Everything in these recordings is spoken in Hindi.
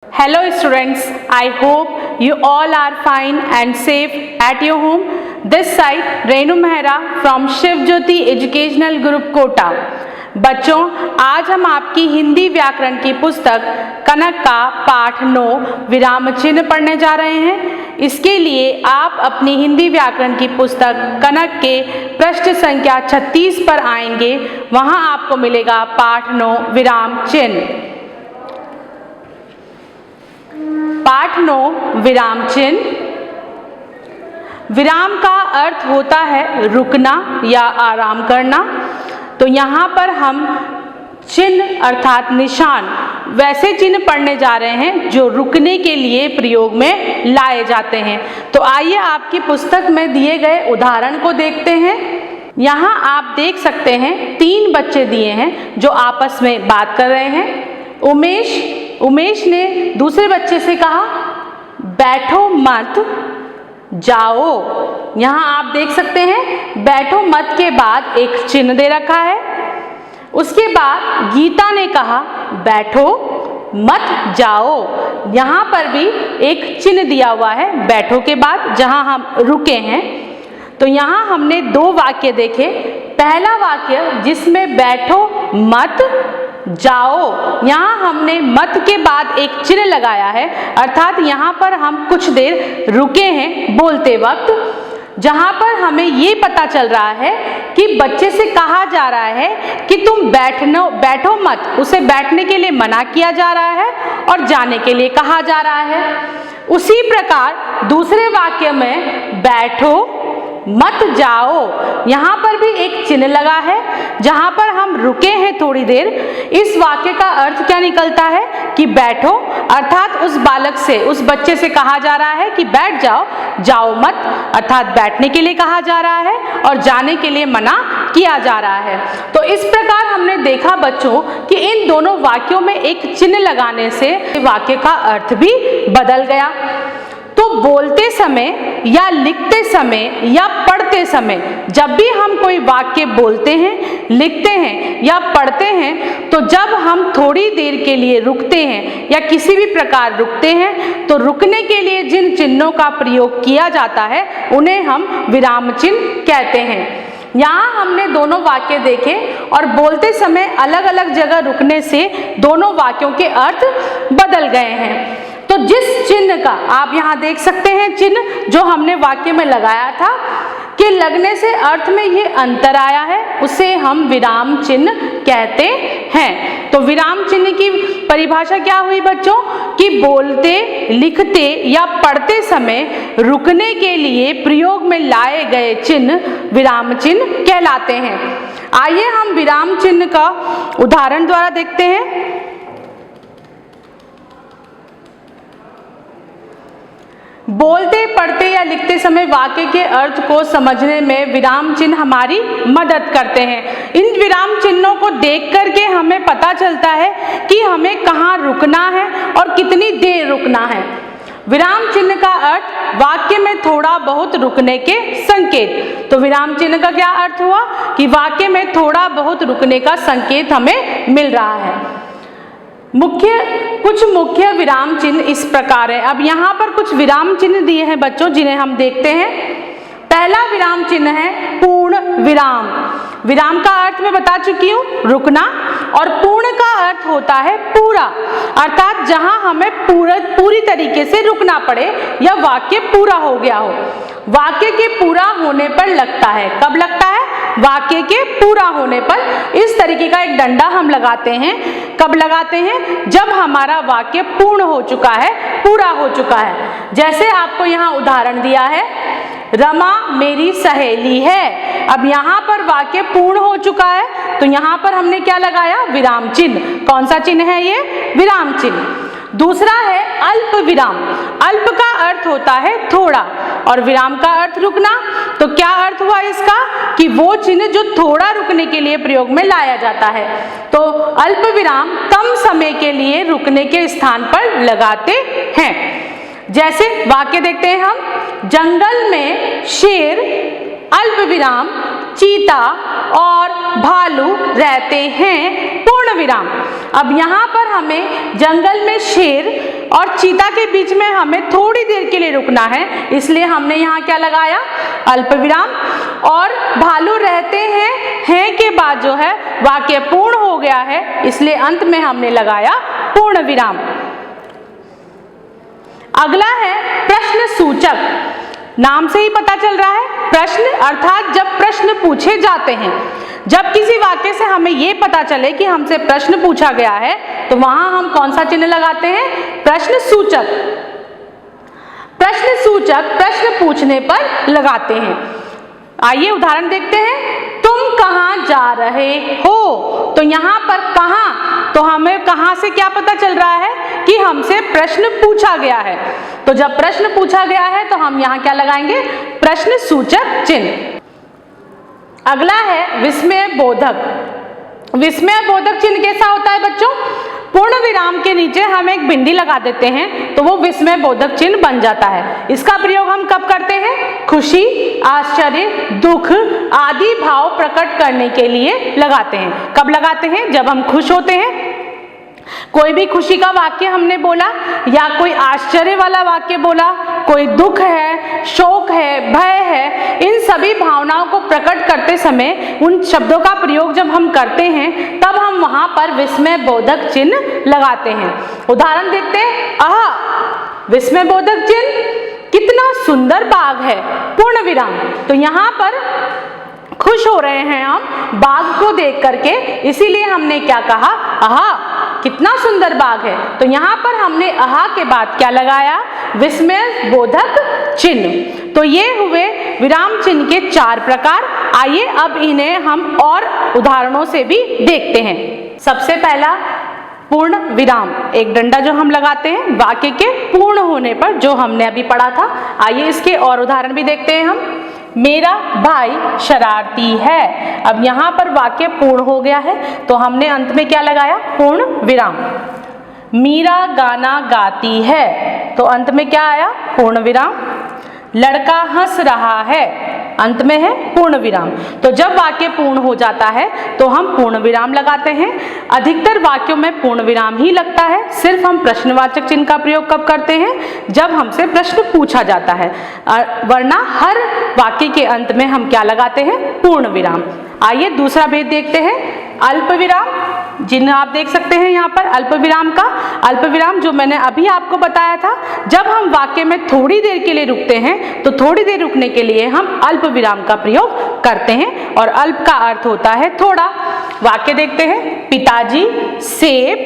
Hello students, I hope you all are fine and safe at your home. This side Renu Mehra from Shiv Jyoti Educational Group Kota. बच्चों, आज हम आपकी हिंदी व्याकरण की पुस्तक कनक का पाठ 9 विराम चिन्ह पढ़ने जा रहे हैं। इसके लिए आप अपनी हिंदी व्याकरण की पुस्तक कनक के पृष्ठ संख्या 36 पर आएंगे। वहां आपको मिलेगा पाठ 9 विराम चिन्ह। पाठ 9 विराम चिन्ह। विराम का अर्थ होता है रुकना या आराम करना। तो यहाँ पर हम चिन्ह अर्थात निशान वैसे चिन्ह पढ़ने जा रहे हैं जो रुकने के लिए प्रयोग में लाए जाते हैं। तो आइए आपकी पुस्तक में दिए गए उदाहरण को देखते हैं। यहाँ आप देख सकते हैं 3 बच्चे दिए हैं जो आपस में बात कर रहे हैं। उमेश ने दूसरे बच्चे से कहा बैठो मत जाओ। यहाँ आप देख सकते हैं बैठो मत के बाद एक चिन्ह दे रखा है। उसके बाद गीता ने कहा बैठो मत जाओ। यहाँ पर भी एक चिन्ह दिया हुआ है बैठो के बाद जहाँ हम रुके हैं। तो यहाँ हमने 2 वाक्य देखे। पहला वाक्य जिसमें बैठो मत जाओ, यहाँ हमने मत के बाद एक चिन्ह लगाया है, अर्थात यहाँ पर हम कुछ देर रुके हैं बोलते वक्त, जहाँ पर हमें ये पता चल रहा है कि बच्चे से कहा जा रहा है कि तुम बैठो मत। उसे बैठने के लिए मना किया जा रहा है और जाने के लिए कहा जा रहा है। उसी प्रकार दूसरे वाक्य में बैठो मत जाओ, यहाँ पर भी एक चिन्ह लगा है जहाँ पर हम रुके हैं थोड़ी देर। इस वाक्य का अर्थ क्या निकलता है कि बैठो अर्थात उस बालक से, उस बच्चे से कहा जा रहा है कि बैठ जाओ, जाओ मत अर्थात बैठने के लिए कहा जा रहा है और जाने के लिए मना किया जा रहा है। तो इस प्रकार हमने देखा बच्चों कि इन दोनों वाक्यों में एक चिन्ह लगाने से वाक्य का अर्थ भी बदल गया। तो बोलते समय या लिखते समय या पढ़ते समय जब भी हम कोई वाक्य बोलते हैं, लिखते हैं या पढ़ते हैं, तो जब हम थोड़ी देर के लिए रुकते हैं या किसी भी प्रकार रुकते हैं तो रुकने के लिए जिन चिन्हों का प्रयोग किया जाता है उन्हें हम विराम चिन्ह कहते हैं। यहाँ हमने दोनों वाक्य देखे और बोलते समय अलग अलग जगह रुकने से दोनों वाक्यों के अर्थ बदल गए हैं। तो जिस चिन्ह का आप यहाँ देख सकते हैं चिन्ह जो हमने वाक्य में लगाया था कि लगने से अर्थ में ये अंतर आया है, उसे हम विराम चिन्ह कहते हैं। तो विराम चिन्ह की परिभाषा क्या हुई बच्चों कि बोलते, लिखते या पढ़ते समय रुकने के लिए प्रयोग में लाए गए चिन्ह विराम चिन्ह कहलाते हैं। आइए हम विराम चिन्ह का उदाहरण द्वारा देखते हैं। बोलते, पढ़ते या लिखते समय वाक्य के अर्थ को समझने में विराम चिन्ह हमारी मदद करते हैं। इन विराम चिन्हों को देख करके हमें पता चलता है कि हमें कहाँ रुकना है और कितनी देर रुकना है। विराम चिन्ह का अर्थ वाक्य में थोड़ा बहुत रुकने के संकेत। तो विराम चिन्ह का क्या अर्थ हुआ कि वाक्य में थोड़ा बहुत रुकने का संकेत हमें मिल रहा है। कुछ मुख्य विराम चिन्ह इस प्रकार है। अब यहाँ पर कुछ विराम चिन्ह दिए हैं बच्चों जिन्हें हम देखते हैं। पहला विराम चिन्ह है पूर्ण विराम। विराम का अर्थ मैं बता चुकी हूँ रुकना, और पूर्ण का अर्थ होता है पूरा, अर्थात जहाँ हमें पूरी तरीके से रुकना पड़े या वाक्य पूरा हो गया हो। वाक्य के पूरा होने पर लगता है, कब लगता है? वाक्य के पूरा होने पर। इस तरीके का एक डंडा हम लगाते हैं। कब लगाते हैं? जब हमारा वाक्य पूर्ण हो चुका है, पूरा हो चुका है। जैसे आपको यहाँ उदाहरण दिया है रमा मेरी सहेली है। अब यहाँ पर वाक्य पूर्ण हो चुका है तो यहाँ पर हमने क्या लगाया? विराम चिन्ह। कौन सा चिन्ह है ये? विराम चिन्ह। दूसरा है अल्प विराम। अल्प का अर्थ होता है थोड़ा और विराम का अर्थ रुकना। तो क्या अर्थ हुआ इसका कि वो चिन्ह जो थोड़ा रुकने के लिए प्रयोग में लाया जाता है। तो अल्प विराम कम समय के लिए रुकने के स्थान पर लगाते हैं। जैसे वाक्य देखते हैं हम, जंगल में शेर, अल्प विराम, चीता और भालू रहते हैं, पूर्ण विराम। अब यहाँ पर हमें जंगल में शेर और चीता के बीच में हमें थोड़ी देर के लिए रुकना है, इसलिए हमने यहाँ क्या लगाया, अल्प विराम। और भालू रहते हैं के बाद जो है वाक्य पूर्ण हो गया है, इसलिए अंत में हमने लगाया पूर्ण विराम। अगला है प्रश्न सूचक। नाम से ही पता चल रहा है, प्रश्न अर्थात जब प्रश्न पूछे जाते हैं, जब किसी वाक्य से हमें ये पता चले कि हमसे प्रश्न पूछा गया है तो वहां हम कौन सा चिन्ह लगाते हैं, प्रश्न सूचक। प्रश्न सूचक प्रश्न पूछने पर लगाते हैं। आइए उदाहरण देखते हैं। तुम कहाँ जा रहे हो, तो यहाँ पर कहाँ, तो हमें कहाँ से क्या पता चल रहा है कि हमसे प्रश्न पूछा गया है। तो जब प्रश्न पूछा गया है तो हम यहाँ क्या लगाएंगे, प्रश्न सूचक चिन्ह। अगला है विस्मय बोधक। विस्मय बोधक चिन्ह कैसा होता है बच्चों, पूर्ण विराम के नीचे हम एक बिंदी लगा देते हैं तो वो विस्मय बोधक चिन्ह बन जाता है। इसका प्रयोग हम कब करते हैं, खुशी, आश्चर्य, दुख आदि भाव प्रकट करने के लिए लगाते हैं। कब लगाते हैं, जब हम खुश होते हैं, कोई भी खुशी का वाक्य हमने बोला या कोई आश्चर्य वाला वाक्य बोला, कोई दुख है, शोक है, भय है, इन सभी भावनाओं को प्रकट करते समय उन शब्दों का प्रयोग जब हम करते हैं तब हम वहां पर विस्मय बोधक चिन्ह लगाते हैं। उदाहरण देखते हैं। आहा, विस्मय बोधक चिन्ह, कितना सुंदर बाग है, पूर्ण विराम। तो यहाँ पर खुश हो रहे हैं हम बाग को देख करके, इसीलिए हमने क्या कहा, आहा कितना सुंदर बाग है। तो यहाँ पर हमने आहा के बाद क्या लगाया, विस्मय बोधक चिन्ह। तो ये हुए विराम चिन्ह के 4 प्रकार। आइए अब इन्हें हम और उदाहरणों से भी देखते हैं। सबसे पहला पूर्ण विराम, एक डंडा जो हम लगाते हैं वाक्य के पूर्ण होने पर, जो हमने अभी पढ़ा था। आइए इसके और उदाहरण भी देखते हैं हम। मेरा भाई शरारती है। अब यहाँ पर वाक्य पूर्ण हो गया है तो हमने अंत में क्या लगाया, पूर्ण विराम। मीरा गाना गाती है, तो अंत में क्या आया, पूर्ण विराम। लड़का हंस रहा है, अंत में है पूर्ण विराम। तो जब वाक्य पूर्ण हो जाता है तो हम पूर्ण विराम लगाते हैं। अधिकतर वाक्यों में पूर्ण विराम ही लगता है, सिर्फ हम प्रश्नवाचक चिन्ह का प्रयोग कब करते हैं, जब हमसे प्रश्न पूछा जाता है, वरना हर वाक्य के अंत में हम क्या लगाते हैं, पूर्ण विराम। आइए दूसरा भेद देखते हैं, अल्प विराम। जिन्हें आप देख सकते हैं यहाँ पर अल्प विराम का, अल्प विराम जो मैंने अभी आपको बताया था, जब हम वाक्य में थोड़ी देर के लिए रुकते हैं तो थोड़ी देर रुकने के लिए हम अल्प विराम का प्रयोग करते हैं, और अल्प का अर्थ होता है थोड़ा। वाक्य देखते हैं, पिताजी सेब,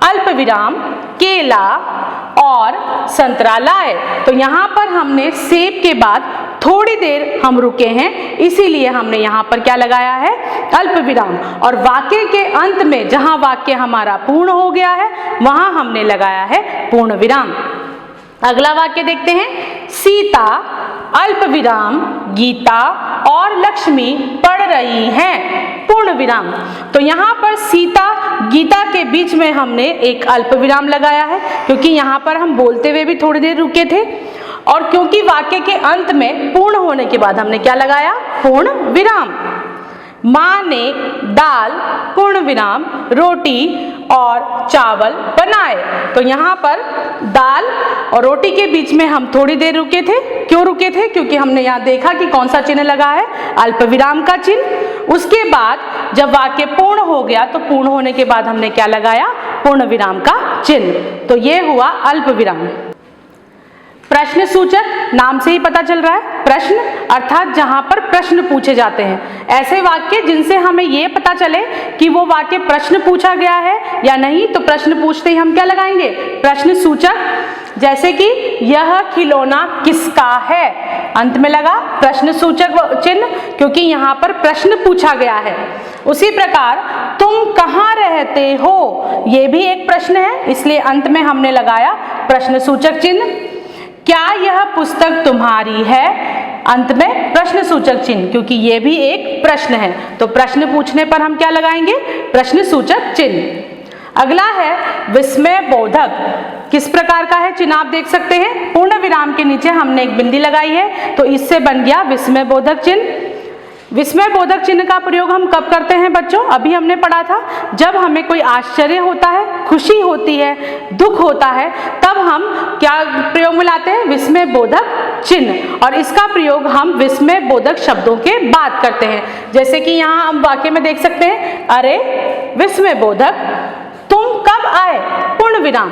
अल्प विराम केला और संतरा लाए। तो यहाँ पर हमने सेब के बाद थोड़ी देर हम रुके हैं, इसीलिए हमने यहाँ पर क्या लगाया है, अल्प विराम। और वाक्य के अंत में जहाँ वाक्य हमारा पूर्ण हो गया है वहाँ हमने लगाया है पूर्ण विराम। अगला वाक्य देखते हैं, सीता अल्प विराम गीता और लक्ष्मी पढ़ रही हैं, पूर्ण विराम। तो यहाँ पर सीता गीता के बीच में हमने एक अल्प विराम लगाया है, क्योंकि यहाँ पर हम बोलते हुए भी थोड़ी देर रुके थे, और क्योंकि वाक्य के अंत में पूर्ण होने के बाद हमने क्या लगाया, पूर्ण विराम। माँ ने दाल पूर्ण विराम रोटी और चावल बनाए। तो यहाँ पर दाल और रोटी के बीच में हम थोड़ी देर रुके थे। क्यों रुके थे, क्योंकि हमने यहाँ देखा कि कौन सा चिन्ह लगा है, अल्प विराम का चिन्ह। उसके बाद जब वाक्य पूर्ण हो गया तो पूर्ण होने के बाद हमने क्या लगाया, पूर्ण विराम का चिन्ह। तो ये हुआ अल्प विराम। प्रश्न सूचक, नाम से ही पता चल रहा है, प्रश्न अर्थात जहां पर प्रश्न पूछे जाते हैं। ऐसे वाक्य जिनसे हमें ये पता चले कि वो वाक्य प्रश्न पूछा गया है या नहीं, तो प्रश्न पूछते ही हम क्या लगाएंगे, प्रश्न सूचक। जैसे कि यह खिलौना किसका है, अंत में लगा प्रश्न सूचक चिन्ह, क्योंकि यहाँ पर प्रश्न पूछा गया है। उसी प्रकार तुम कहाँ रहते हो, ये भी एक प्रश्न है, इसलिए अंत में हमने लगाया प्रश्न सूचक चिन्ह। क्या यह पुस्तक तुम्हारी है, अंत में प्रश्न सूचक चिन्ह, क्योंकि ये भी एक प्रश्न है। तो प्रश्न पूछने पर हम क्या लगाएंगे, प्रश्न सूचक चिन्ह। अगला है विस्मय बोधक। किस प्रकार का है चिन्ह आप देख सकते हैं, पूर्ण विराम के नीचे हमने एक बिंदी लगाई है, तो इससे बन गया विस्मय बोधक चिन्ह। विस्मय बोधक चिन्ह का प्रयोग हम कब करते हैं बच्चों? अभी हमने पढ़ा था, जब हमें कोई आश्चर्य होता है, खुशी होती है, दुख होता है, तब हम क्या प्रयोग में लाते हैं? विस्मय बोधक चिन्ह। और इसका प्रयोग हम विस्मय बोधक शब्दों के बाद करते हैं। जैसे कि यहाँ हम वाक्य में देख सकते हैं, अरे विस्मय बोधक तुम कब आए? पूर्ण विराम।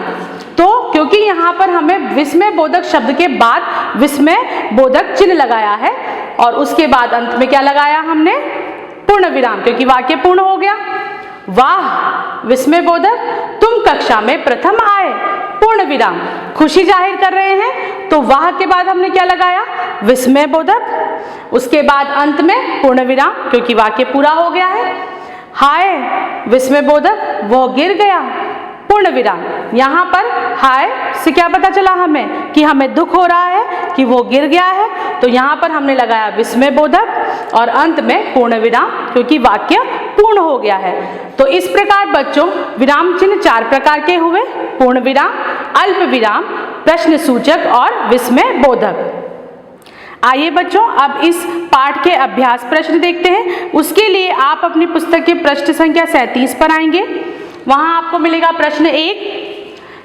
तो क्योंकि यहाँ पर हमें विस्मय बोधक शब्द के बाद विस्मय बोधक चिन्ह लगाया है और उसके बाद अंत में क्या लगाया हमने? पूर्ण विराम, क्योंकि वाक्य पूर्ण हो गया। वाह विस्मय बोधक तुम कक्षा में प्रथम आए, पूर्ण विराम। खुशी जाहिर कर रहे हैं तो वाह के बाद हमने क्या लगाया? विस्मय बोधक। उसके बाद अंत में पूर्ण विराम, क्योंकि वाक्य पूरा हो गया है। हाय विस्मय बोधक वह गिर गया, पूर्ण विराम। यहाँ पर हाय से क्या पता चला हमें? कि हमें दुख हो रहा है कि वो गिर गया है, तो यहाँ पर हमने लगाया विस्मय बोधक और अंत में पूर्ण विराम, क्योंकि वाक्य पूर्ण हो गया है। तो इस प्रकार बच्चों विराम चिन्ह 4 प्रकार के हुए: पूर्ण विराम, अल्प विराम, प्रश्न सूचक और विस्मय बोधक। आइए बच्चों अब इस पाठ के अभ्यास प्रश्न देखते हैं। उसके लिए आप अपनी पुस्तक के पृष्ठ संख्या 37 पर आएंगे। वहां आपको मिलेगा प्रश्न 1,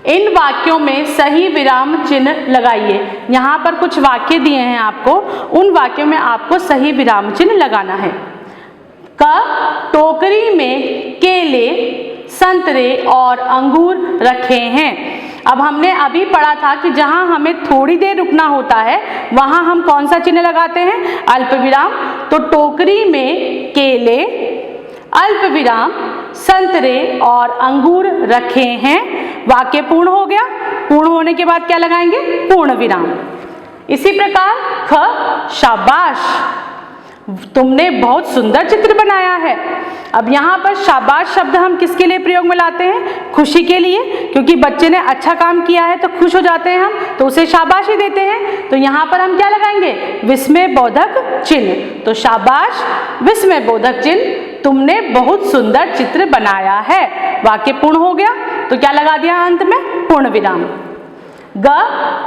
इन वाक्यों में सही विराम चिन्ह लगाइए। यहाँ पर कुछ वाक्य दिए हैं आपको, उन वाक्यों में आपको सही विराम चिन्ह लगाना है। क टोकरी में केले, संतरे और अंगूर रखे हैं। अब हमने अभी पढ़ा था कि जहां हमें थोड़ी देर रुकना होता है वहां हम कौन सा चिन्ह लगाते हैं? अल्प विराम। तो टोकरी में केले, अल्प विराम, संतरे और अंगूर रखे हैं। वाक्य पूर्ण हो गया। पूर्ण होने के बाद क्या लगाएंगे? पूर्ण विराम। इसी प्रकार ख शाबाश तुमने बहुत सुंदर चित्र बनाया है। अब यहाँ पर शाबाश शब्द हम किसके लिए प्रयोग में लाते हैं? खुशी के लिए, क्योंकि बच्चे ने अच्छा काम किया है तो खुश हो जाते हैं हम, तो उसे शाबाशी देते हैं। तो यहाँ पर हम क्या लगाएंगे? विस्मय बोधक चिन्ह। तो शाबाश विस्मय बोधक चिन्ह, तुमने बहुत सुंदर चित्र बनाया है। वाक्य पूर्ण हो गया, तो क्या लगा दिया अंत में? पूर्ण विराम। ग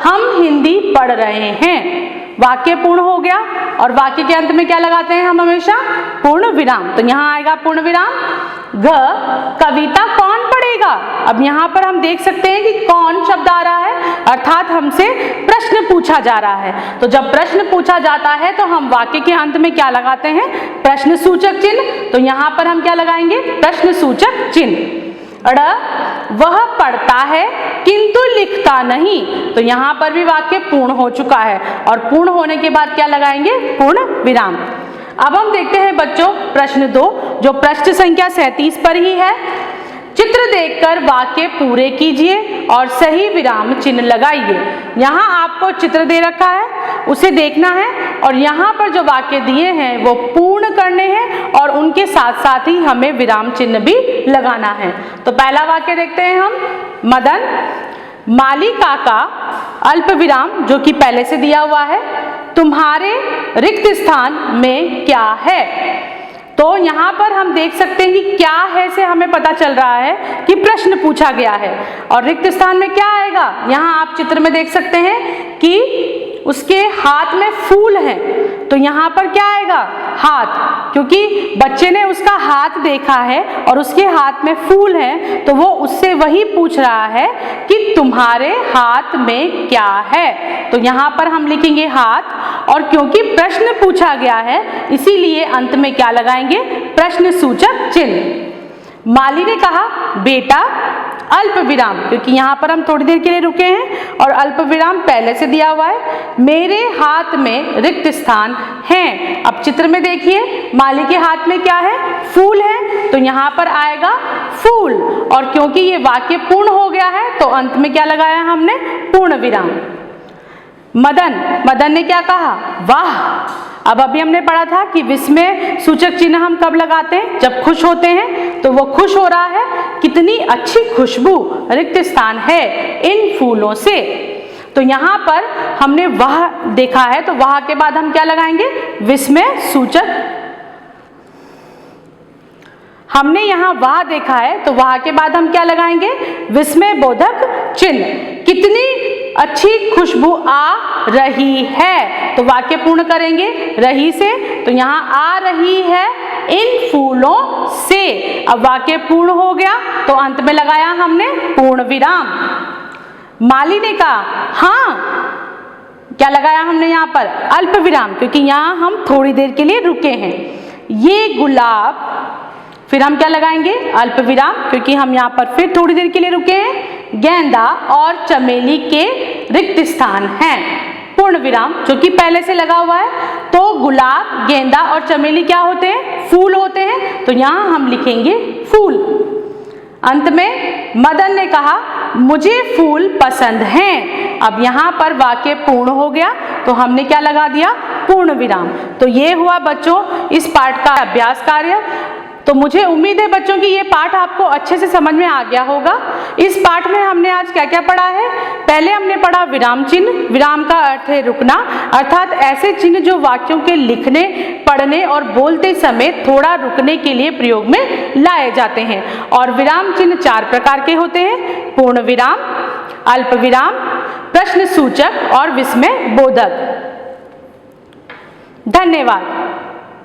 हम हिंदी पढ़ रहे हैं। वाक्य पूर्ण हो गया और वाक्य के अंत में क्या लगाते हैं हम हमेशा? पूर्ण विराम। तो यहाँ आएगा पूर्ण विराम। घ कविता कौन पढ़ेगा? अब यहाँ पर हम देख सकते हैं कि कौन शब्द आ रहा है, अर्थात हमसे प्रश्न पूछा जा रहा है। तो जब प्रश्न पूछा जाता है तो हम वाक्य के अंत में क्या लगाते हैं? प्रश्न सूचक चिन्ह। तो यहाँ पर हम क्या लगाएंगे? प्रश्न सूचक चिन्ह। अड़ वह पढ़ता है किंतु लिखता नहीं। तो यहाँ पर भी वाक्य पूर्ण हो चुका है और पूर्ण होने के बाद क्या लगाएंगे? पूर्ण विराम। अब हम देखते हैं बच्चों प्रश्न 2, जो पृष्ठ संख्या 37 पर ही है। चित्र देखकर वाक्य पूरे कीजिए और सही विराम चिन्ह लगाइए। यहाँ आपको चित्र दे रखा है, उसे देखना है और यहाँ पर जो वाक्य दिए हैं वो पूर्ण करने हैं और उनके साथ साथ ही हमें विराम चिन्ह भी लगाना है। तो पहला वाक्य देखते हैं हम। मदन माली काका अल्प विराम, जो कि पहले से दिया हुआ है, तुम्हारे रिक्त स्थान में क्या है? तो यहाँ पर हम देख सकते हैं कि क्या है से हमें पता चल रहा है कि प्रश्न पूछा गया है। और रिक्त स्थान में क्या आएगा? यहाँ आप चित्र में देख सकते हैं कि उसके हाथ में फूल है, तो यहाँ पर क्या आएगा? हाथ, क्योंकि बच्चे ने उसका हाथ देखा है और उसके हाथ में फूल है, तो वो उससे वही पूछ रहा है कि तुम्हारे हाथ में क्या है। तो यहाँ पर हम लिखेंगे हाथ, और क्योंकि प्रश्न पूछा गया है इसीलिए अंत में क्या लगाएंगे? प्रश्न सूचक चिन्ह। माली ने कहा बेटा अल्प विराम, क्योंकि यहाँ पर हम थोड़ी देर के लिए रुके हैं और अल्प विराम पहले से दिया हुआ है। मेरे हाथ में रिक्त स्थान है। अब चित्र में देखिए माली के हाथ में क्या है? फूल है, तो यहाँ पर आएगा फूल। और क्योंकि ये वाक्य पूर्ण हो गया है तो अंत में क्या लगाया हमने? पूर्ण विराम। मदन ने क्या कहा? वाह। अब अभी हमने पढ़ा था कि विस्मय सूचक चिन्ह हम कब लगाते हैं? जब खुश होते हैं। तो वो खुश हो रहा है, कितनी अच्छी खुशबू रिक्त स्थान है इन फूलों से। तो यहाँ पर हमने वह देखा है, तो वह के बाद हम क्या लगाएंगे? विस्मय सूचक। हमने यहाँ वह देखा है तो वह के बाद हम क्या लगाएंगे? विस्मय बोधक चिन्ह। कितनी अच्छी खुशबू आ रही है। तो वाक्य पूर्ण करेंगे रही से, तो यहाँ आ रही है इन फूलों से। अब वाक्य पूर्ण हो गया तो अंत में लगाया हमने पूर्ण विराम। माली ने कहा हाँ, क्या लगाया हमने यहाँ पर अल्प विराम, क्योंकि यहाँ हम थोड़ी देर के लिए रुके हैं। ये गुलाब, फिर हम क्या लगाएंगे अल्प विराम, क्योंकि हम यहाँ पर फिर थोड़ी देर के लिए रुके हैं। गेंदा और चमेली के रिक्त स्थान हैं, पूर्ण विराम जो कि पहले से लगा हुआ है। तो गुलाब, गेंदा और चमेली क्या होते हैं, फूल होते हैं, तो यहाँ हम लिखेंगे फूल। अंत में मदन ने कहा मुझे फूल पसंद हैं। अब यहाँ पर वाक्य पूर्ण हो गया तो हमने क्या लगा दिया पूर्ण विराम। तो ये हुआ बच्चों इस पाठ का अभ्यास कार्य। तो मुझे उम्मीद है बच्चों कि ये पाठ आपको अच्छे से समझ में आ गया होगा। इस पाठ में हमने आज क्या क्या पढ़ा है। पहले हमने पढ़ा विराम चिन्ह। विराम का अर्थ है रुकना, अर्थात ऐसे चिन्ह जो वाक्यों के लिखने, पढ़ने और बोलते समय थोड़ा रुकने के लिए प्रयोग में लाए जाते हैं। और विराम चिन्ह 4 प्रकार के होते हैं, पूर्ण विराम, अल्प विराम, प्रश्न सूचक और विस्मय बोधक। धन्यवाद।